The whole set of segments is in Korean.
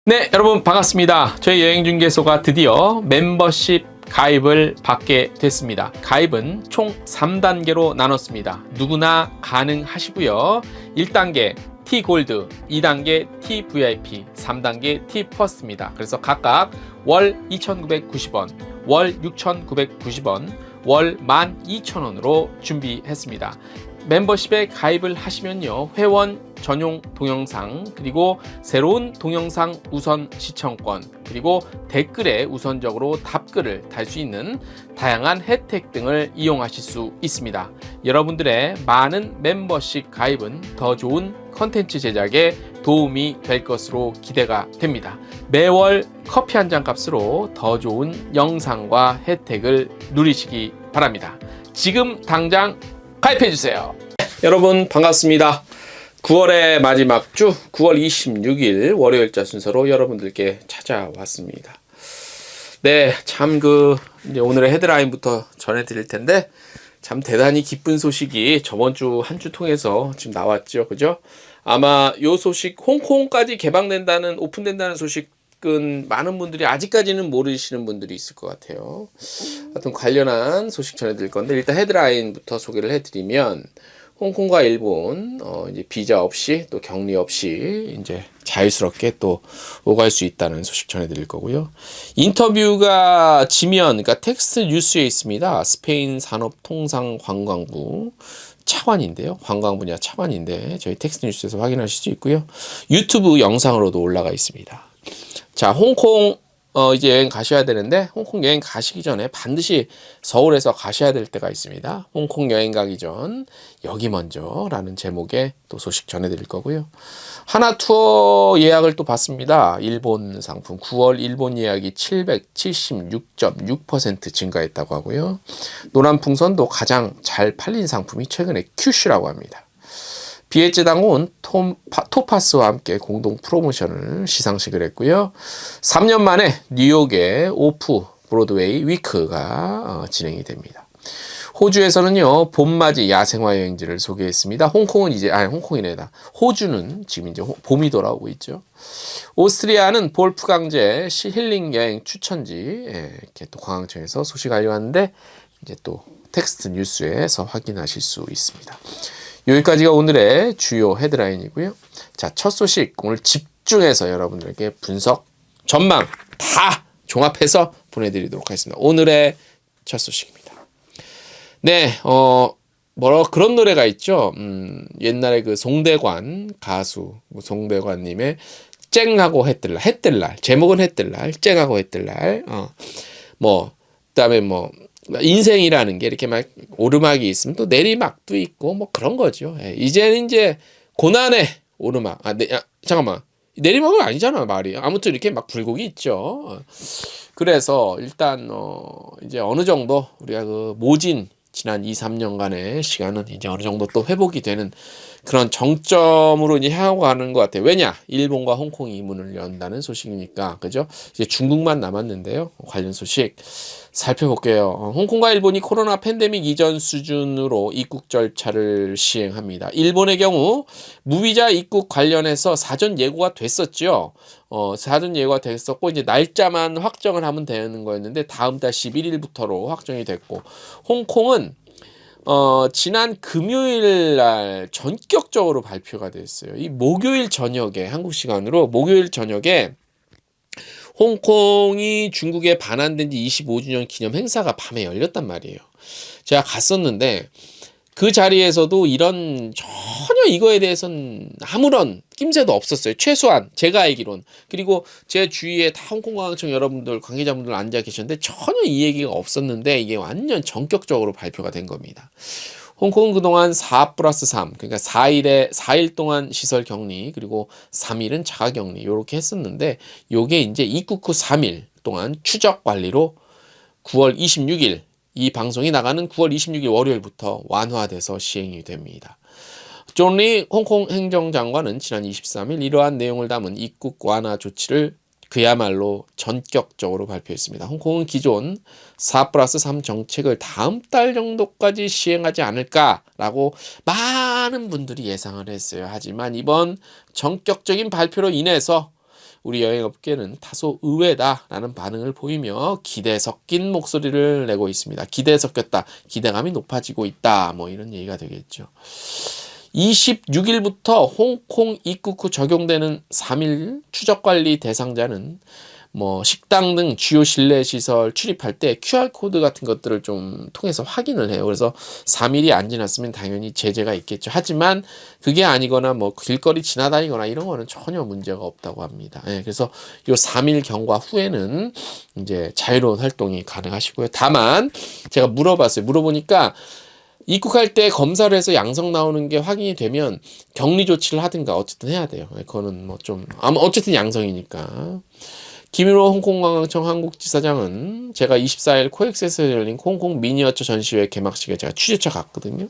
네, 여러분 반갑습니다. 저희 여행중개소가 드디어 멤버십 가입을 받게 됐습니다. 가입은 총 3단계로 나눴습니다. 누구나 가능하시고요. 1단계 T골드, 2단계 TVIP, 3단계 T퍼스트입니다. 그래서 각각 월 2,990원, 월 6,990원, 월 12,000원으로 준비했습니다. 멤버십에 가입을 하시면요, 회원 전용 동영상, 그리고 새로운 동영상 우선 시청권, 그리고 댓글에 우선적으로 답글을 달 수 있는 다양한 혜택 등을 이용하실 수 있습니다. 여러분들의 많은 멤버십 가입은 더 좋은 컨텐츠 제작에 도움이 될 것으로 기대가 됩니다. 매월 커피 한 잔 값으로 더 좋은 영상과 혜택을 누리시기 바랍니다. 지금 당장 가입해주세요. 여러분 반갑습니다. 9월의 마지막 주 9월 26일 월요일자 순서로 여러분들께 찾아왔습니다. 네, 참 이제 오늘의 헤드라인부터 전해드릴 텐데, 참 대단히 기쁜 소식이 저번 주 한 주 통해서 지금 나왔죠. 그죠? 아마 요 소식, 홍콩까지 개방된다는, 오픈된다는 소식은 많은 분들이 아직까지는 모르시는 분들이 있을 것 같아요. 하여튼 관련한 소식 전해드릴 건데, 일단 헤드라인부터 소개를 해드리면, 홍콩과 일본 이제 비자 없이 또 격리 없이 이제 자유스럽게 또 오갈 수 있다는 소식 전해드릴 거고요. 인터뷰가 지면, 그러니까 텍스트 뉴스에 있습니다. 스페인 산업통상관광부 차관인데요. 관광 분야 차관인데 저희 텍스트 뉴스에서 확인하실 수 있고요. 유튜브 영상으로도 올라가 있습니다. 자, 홍콩 이제 여행 가셔야 되는데, 홍콩 여행 가시기 전에 반드시 서울에서 가셔야 될 때가 있습니다. 홍콩 여행 가기 전 여기 먼저 라는 제목의 또 소식 전해드릴 거고요. 하나 투어 예약을 또 받습니다. 일본 상품 9월 일본 예약이 776.6% 증가했다고 하고요. 노란풍선도 가장 잘 팔린 상품이 최근에 큐슈라고 합니다. 비에즈당온 토파스와 함께 공동 프로모션을 시상식을 했고요. 3년 만에 뉴욕의 오프 브로드웨이 위크가 진행이 됩니다. 호주에서는요, 봄맞이 야생화 여행지를 소개했습니다. 홍콩이네다. 호주는 지금 이제 봄이 돌아오고 있죠. 오스트리아는 볼프 강제 힐링 여행 추천지, 이렇게 또 관광청에서 소식 알려왔는데, 이제 또 텍스트 뉴스에서 확인하실 수 있습니다. 여기까지가 오늘의 주요 헤드라인이고요. 자, 첫 소식 오늘 집중해서 여러분들에게 분석, 전망 다 종합해서 보내드리도록 하겠습니다. 오늘의 첫 소식입니다. 네, 그런 노래가 있죠. 옛날에 그 송대관 가수 송대관님의 쨍하고 해뜰날 제목은 해뜰날, 쨍하고 해뜰날. 그다음에 인생이라는 게 이렇게 막 오르막이 있으면 또 내리막도 있고 뭐 그런 거죠. 이제는 이제 고난의 오르막. 잠깐만. 내리막은 아니잖아, 말이. 아무튼 이렇게 막 굴곡이 있죠. 그래서 일단 이제 어느 정도 우리가 그 모진 지난 2, 3년간의 시간은 이제 어느 정도 또 회복이 되는 그런 정점으로 이제 향하고 가는 것 같아요. 왜냐? 일본과 홍콩이 문을 연다는 소식이니까, 그죠? 이제 중국만 남았는데요. 관련 소식 살펴볼게요. 홍콩과 일본이 코로나 팬데믹 이전 수준으로 입국 절차를 시행합니다. 일본의 경우 무비자 입국 관련해서 사전 예고가 됐었죠. 사전 예고가 됐었고, 이제 날짜만 확정을 하면 되는 거였는데, 다음 달 11일부터로 확정이 됐고, 홍콩은 지난 금요일 날 전격적으로 발표가 됐어요. 이 목요일 저녁에, 한국 시간으로 목요일 저녁에 홍콩이 중국에 반환된 지 25주년 기념 행사가 밤에 열렸단 말이에요. 제가 갔었는데 그 자리에서도 전혀 이거에 대해서는 아무런 낌새도 없었어요. 최소한 제가 알기론. 그리고 제 주위에 다 홍콩관광청 여러분들, 관계자분들 앉아 계셨는데 전혀 이 얘기가 없었는데 이게 완전 전격적으로 발표가 된 겁니다. 홍콩은 그동안 4+3, 그러니까 4일 동안 시설 격리, 그리고 3일은 자가 격리, 요렇게 했었는데, 요게 이제 입국 후 3일 동안 추적 관리로 9월 26일, 이 방송이 나가는 9월 26일 월요일부터 완화돼서 시행이 됩니다. 존 리 홍콩 행정장관은 지난 23일 이러한 내용을 담은 입국 완화 조치를 그야말로 전격적으로 발표했습니다. 홍콩은 기존 4+3 정책을 다음 달 정도까지 시행하지 않을까라고 많은 분들이 예상을 했어요. 하지만 이번 전격적인 발표로 인해서 우리 여행업계는 다소 의외다라는 반응을 보이며 기대 섞인 목소리를 내고 있습니다. 기대 섞였다, 기대감이 높아지고 있다, 뭐 이런 얘기가 되겠죠. 26일부터 홍콩 입국 후 적용되는 3일 추적관리 대상자는 뭐 식당 등 주요 실내 시설 출입할 때 QR코드 같은 것들을 좀 통해서 확인을 해요. 그래서 3일이 안 지났으면 당연히 제재가 있겠죠. 하지만 그게 아니거나 뭐 길거리 지나다니거나 이런 거는 전혀 문제가 없다고 합니다. 예, 그래서 요 3일 경과 후에는 이제 자유로운 활동이 가능하시고요. 다만 제가 물어보니까 입국할 때 검사를 해서 양성 나오는 게 확인이 되면 격리 조치를 하든가 어쨌든 해야 돼요. 그거는 뭐 좀 아마 어쨌든 양성이니까. 김일호 홍콩관광청 한국지사장은 제가 24일 코엑스에서 열린 홍콩 미니어처 전시회 개막식에 제가 취재차 갔거든요.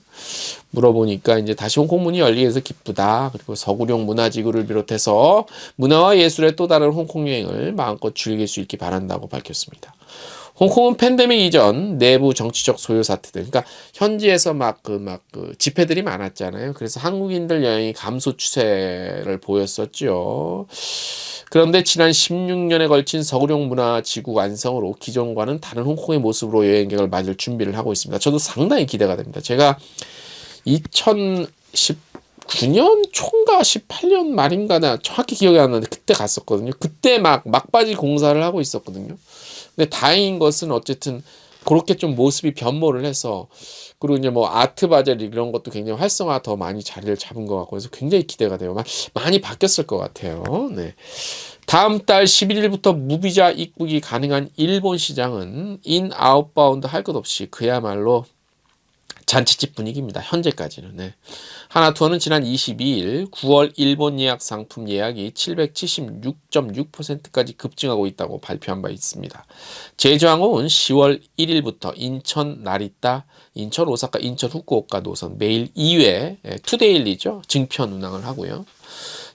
물어보니까 이제 다시 홍콩 문이 열리게 해서 기쁘다. 그리고 서구룡 문화지구를 비롯해서 문화와 예술의 또 다른 홍콩 여행을 마음껏 즐길 수 있기 바란다고 밝혔습니다. 홍콩은 팬데믹 이전 내부 정치적 소요 사태들, 그러니까 현지에서 그 집회들이 많았잖아요. 그래서 한국인들 여행이 감소 추세를 보였었죠. 그런데 지난 16년에 걸친 서구룡 문화지구 완성으로 기존과는 다른 홍콩의 모습으로 여행객을 맞을 준비를 하고 있습니다. 저도 상당히 기대가 됩니다. 제가 2019년 초인가 18년 말인가 나 정확히 기억이 안 나는데 그때 갔었거든요. 그때 막바지 공사를 하고 있었거든요. 근데 다행인 것은 어쨌든 그렇게 좀 모습이 변모를 해서, 그리고 이제 뭐 아트 바젤 이런 것도 굉장히 활성화 더 많이 자리를 잡은 것 같고, 그래서 굉장히 기대가 돼요. 많이 바뀌었을 것 같아요. 네. 다음 달 11일부터 무비자 입국이 가능한 일본 시장은 인 아웃바운드 할 것 없이 그야말로 잔치집 분위기입니다. 현재까지는. 네. 하나투어는 지난 22일 9월 일본 예약 상품 예약이 776.6%까지 급증하고 있다고 발표한 바 있습니다. 제주항공은 10월 1일부터 인천 나리타, 인천 오사카, 인천 후쿠오카 노선 매일 2회 투데일리죠. 증편 운항을 하고요.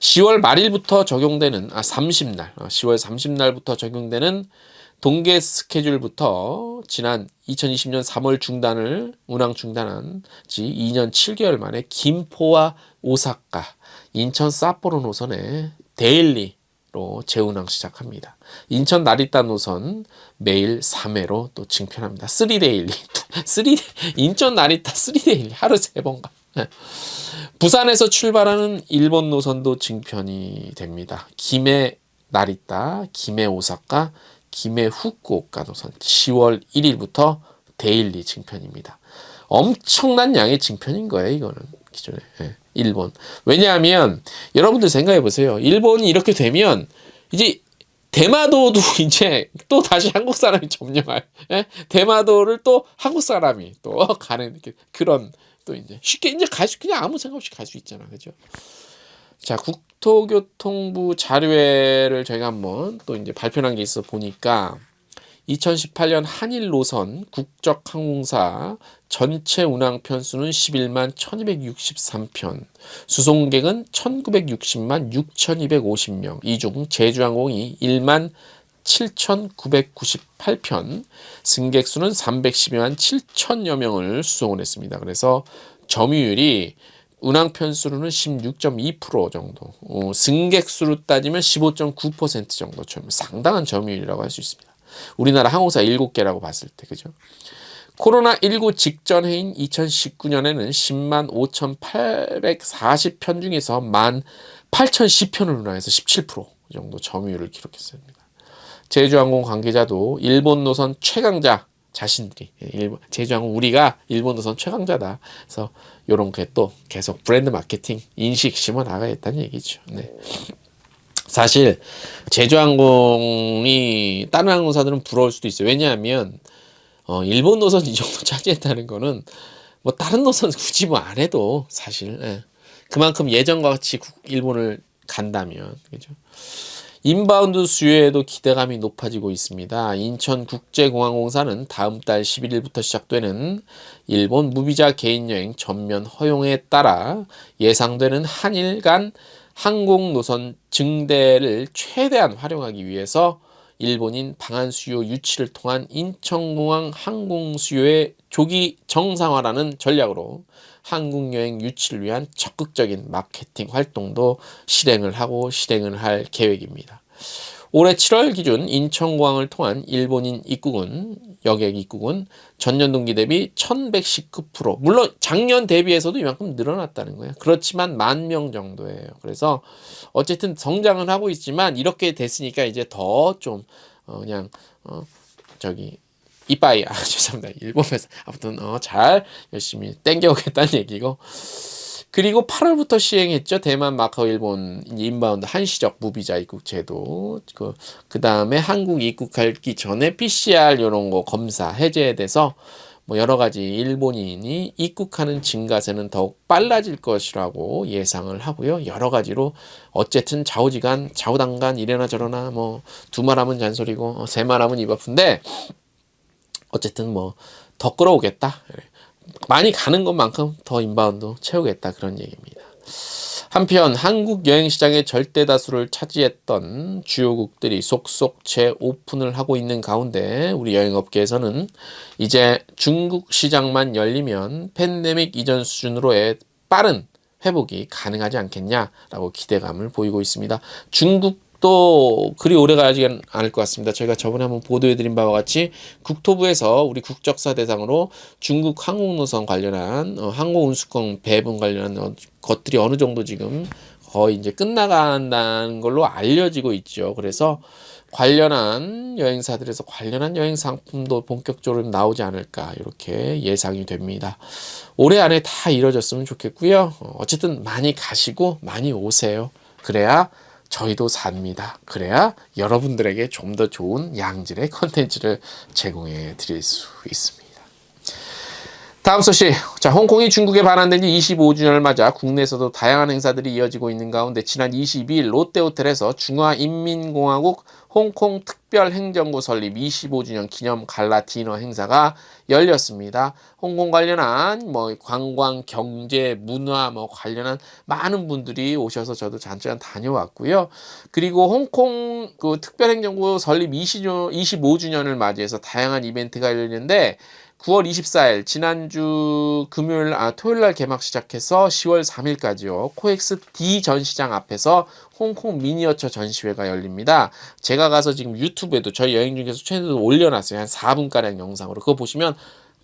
10월 말일부터 적용되는 10월 30날부터 적용되는 동계 스케줄부터 지난 2020년 3월 운항 중단한 지 2년 7개월 만에 김포와 오사카, 인천 삿포로 노선에 데일리로 재운항 시작합니다. 인천 나리타 노선 매일 3회로 또 증편합니다. 3데일리. 인천 나리타 3데일리. 하루 3번 가. 부산에서 출발하는 일본 노선도 증편이 됩니다. 김해 나리타, 김해 오사카, 김해 후쿠오카 노선 10월 1일부터 데일리 증편입니다. 엄청난 양의 증편인 거예요, 이거는. 기존에. 일본. 왜냐하면 여러분들 생각해 보세요. 일본이 이렇게 되면 이제 대마도도 이제 또 다시 한국 사람이 점령할, 대마도를 또 한국 사람이 또 가는 그런, 또 이제 쉽게 이제 그냥 아무 생각 없이 갈 수 있잖아. 그죠? 자, 국토교통부 자료회를 저희가 한번 또 이제 발표한 게 있어 보니까 2018년 한일 노선 국적항공사 전체 운항 편수는 11만 1263편, 수송객은 1960만 6250명, 이 중 제주항공이 1만 7,998편, 승객 수는 312만 7천여 명을 수송을 했습니다. 그래서 점유율이 운항 편수로는 16.2% 정도, 승객 수로 따지면 15.9% 정도, 상당한 점유율이라고 할 수 있습니다. 우리나라 항공사 7개라고 봤을 때, 그죠? 코로나19 직전 해인 2019년에는 10만 5,840편 중에서 1만 8,010편을 운항해서 17% 정도 점유율을 기록했습니다. 제주항공 관계자도 일본 노선 최강자 자신들이, 제주항공 우리가 일본 노선 최강자다. 그래서 이런 게 또 계속 브랜드 마케팅 인식 심어 나가겠다는 얘기죠. 네. 사실 제주항공이 다른 항공사들은 부러울 수도 있어요. 왜냐하면 일본 노선 이 정도 차지했다는 거는 뭐 다른 노선 굳이 뭐 안 해도 사실 그만큼 예전과 같이 일본을 간다면, 그죠? 인바운드 수요에도 기대감이 높아지고 있습니다. 인천국제공항공사는 다음 달 11일부터 시작되는 일본 무비자 개인여행 전면 허용에 따라 예상되는 한일 간 항공 노선 증대를 최대한 활용하기 위해서 일본인 방한 수요 유치를 통한 인천공항 항공 수요의 조기 정상화라는 전략으로 한국 여행 유치를 위한 적극적인 마케팅 활동도 실행을 할 계획입니다. 올해 7월 기준 인천공항을 통한 일본인 여객 입국은 전년 동기 대비 1119%. 물론 작년 대비해서도 이만큼 늘어났다는 거예요. 그렇지만 10,000명 정도예요. 그래서 어쨌든 성장은 하고 있지만 이렇게 됐으니까 이제 더 좀 그냥 이빠이 죄송합니다. 일본에서 아무튼 잘 열심히 땡겨오겠다는 얘기고. 그리고 8월부터 시행했죠. 대만, 마카오, 일본 인바운드 한시적 무비자 입국 제도. 그 다음에 한국 입국하기 전에 PCR 이런 거 검사 해제돼서 뭐 여러 가지 일본인이 입국하는 증가세는 더욱 빨라질 것이라고 예상을 하고요. 여러 가지로 어쨌든 좌우당간 이래나 저래나 뭐 두 말하면 잔소리고 세 말하면 입 아픈데 어쨌든 뭐 더 끌어오겠다. 많이 가는 것만큼 더 인바운드 채우겠다 그런 얘기입니다. 한편 한국 여행시장의 절대 다수를 차지했던 주요국들이 속속 재오픈을 하고 있는 가운데 우리 여행업계에서는 이제 중국 시장만 열리면 팬데믹 이전 수준으로의 빠른 회복이 가능하지 않겠냐라고 기대감을 보이고 있습니다. 중국도 그리 오래 가지 않을 것 같습니다. 저희가 저번에 한번 보도해드린 바와 같이 국토부에서 우리 국적사 대상으로 중국 항공노선 관련한 항공운수권 배분 관련한 것들이 어느 정도 지금 거의 이제 끝나간다는 걸로 알려지고 있죠. 그래서 관련한 여행사들에서 관련한 여행 상품도 본격적으로 나오지 않을까 이렇게 예상이 됩니다. 올해 안에 다 이뤄졌으면 좋겠고요. 어쨌든 많이 가시고 많이 오세요. 그래야 저희도 삽니다. 그래야 여러분들에게 좀 더 좋은 양질의 컨텐츠를 제공해 드릴 수 있습니다. 다음 소식. 자, 홍콩이 중국에 반환된 지 25주년을 맞아 국내에서도 다양한 행사들이 이어지고 있는 가운데 지난 22일 롯데호텔에서 중화인민공화국 홍콩 특별행정구 설립 25주년 기념 갈라 디너 행사가 열렸습니다. 홍콩 관련한 관광, 경제, 문화 관련한 많은 분들이 오셔서 저도 잠깐 다녀왔고요. 그리고 홍콩 특별행정구 설립 25주년을 맞이해서 다양한 이벤트가 열리는데 9월 24일 지난주 토요일 날 개막 시작해서 10월 3일까지요. 코엑스 D 전시장 앞에서 홍콩 미니어처 전시회가 열립니다. 제가 가서 지금 유튜브에도 저희 여행중개소 채널에 올려놨어요. 한 4분가량 영상으로. 그거 보시면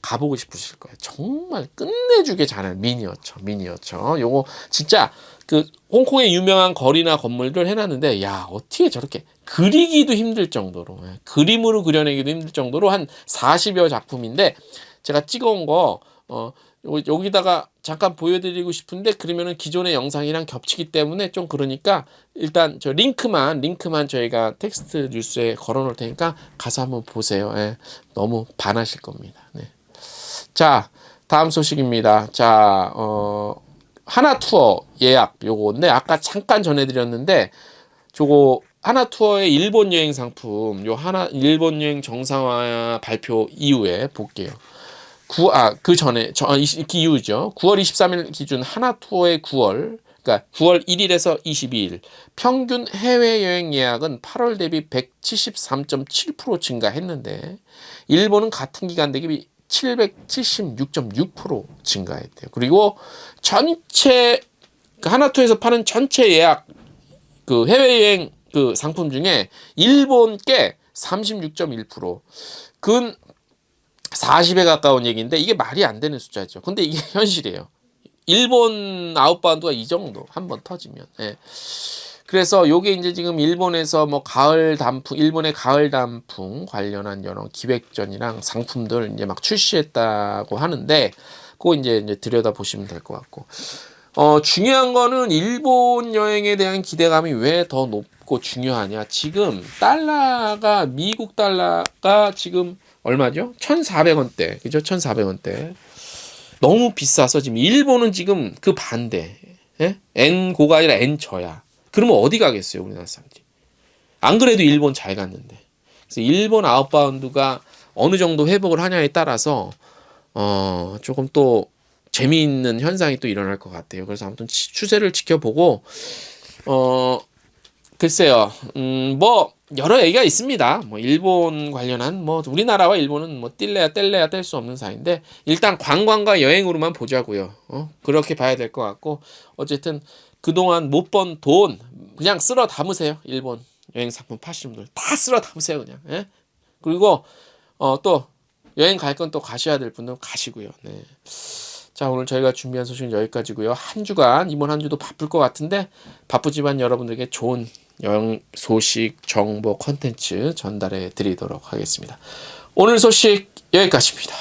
가보고 싶으실 거예요. 정말 끝내주게 잘해요. 미니어처. 요거 진짜 홍콩의 유명한 거리나 건물들 해놨는데 어떻게 저렇게 그리기도 힘들 정도로 그림으로 그려내기도 힘들 정도로 한 40여 작품인데 제가 찍어온 거 여기다가 잠깐 보여드리고 싶은데 그러면은 기존의 영상이랑 겹치기 때문에 좀 그러니까 일단 저 링크만 저희가 텍스트 뉴스에 걸어놓을 테니까 가서 한번 보세요. 너무 반하실 겁니다. 네. 자, 다음 소식입니다. 자, 하나투어 예약 요거인데 아까 잠깐 전해드렸는데 저거 하나투어의 일본 여행 상품 일본 여행 정상화 발표 이후에 볼게요. 그 이후죠. 9월 23일 기준 하나투어의 그러니까 9월 1일에서 22일 평균 해외여행 예약은 8월 대비 173.7% 증가했는데 일본은 같은 기간 대비 776.6% 증가했대요. 그리고 전체 하나투에서 파는 전체 예약 해외여행 상품 중에 일본께 36.1%. 그건 40에 가까운 얘기인데 이게 말이 안 되는 숫자죠. 근데 이게 현실이에요. 일본 아웃바운드가 이 정도 한번 터지면. 그래서 요게 이제 지금 일본에서 일본의 가을 단풍 관련한 여러 기획전이랑 상품들 이제 막 출시했다고 하는데 그거 이제 들여다 보시면 될 것 같고. 중요한 거는 일본 여행에 대한 기대감이 왜 더 높고 중요하냐. 지금 미국 달러가 지금 얼마죠? 1,400원대. 그죠? 1,400원대. 너무 비싸서 지금 일본은 지금 그 반대. N 고가 아니라 N 저야. 그러면 어디 가겠어요, 우리나라 사람들이? 안 그래도 일본 잘 갔는데. 그래서 일본 아웃바운드가 어느 정도 회복을 하냐에 따라서 조금 또 재미있는 현상이 또 일어날 것 같아요. 그래서 아무튼 추세를 지켜보고 글쎄요, 여러 얘기가 있습니다. 일본 관련한 우리나라와 일본은 뗄래야 뗄 수 없는 사이인데 일단 관광과 여행으로만 보자고요. 그렇게 봐야 될 것 같고 어쨌든 그동안 못 번 돈 그냥 쓸어 담으세요. 일본 여행 상품 파시는 분들 다 쓸어 담으세요 그냥. 예? 그리고 또 여행 갈 건 또 가셔야 될 분들은 가시고요. 네. 자, 오늘 저희가 준비한 소식은 여기까지고요. 한 주간 이번 한 주도 바쁠 것 같은데 바쁘지만 여러분들에게 좋은 여행 소식, 정보, 컨텐츠 전달해 드리도록 하겠습니다. 오늘 소식 여기까지입니다.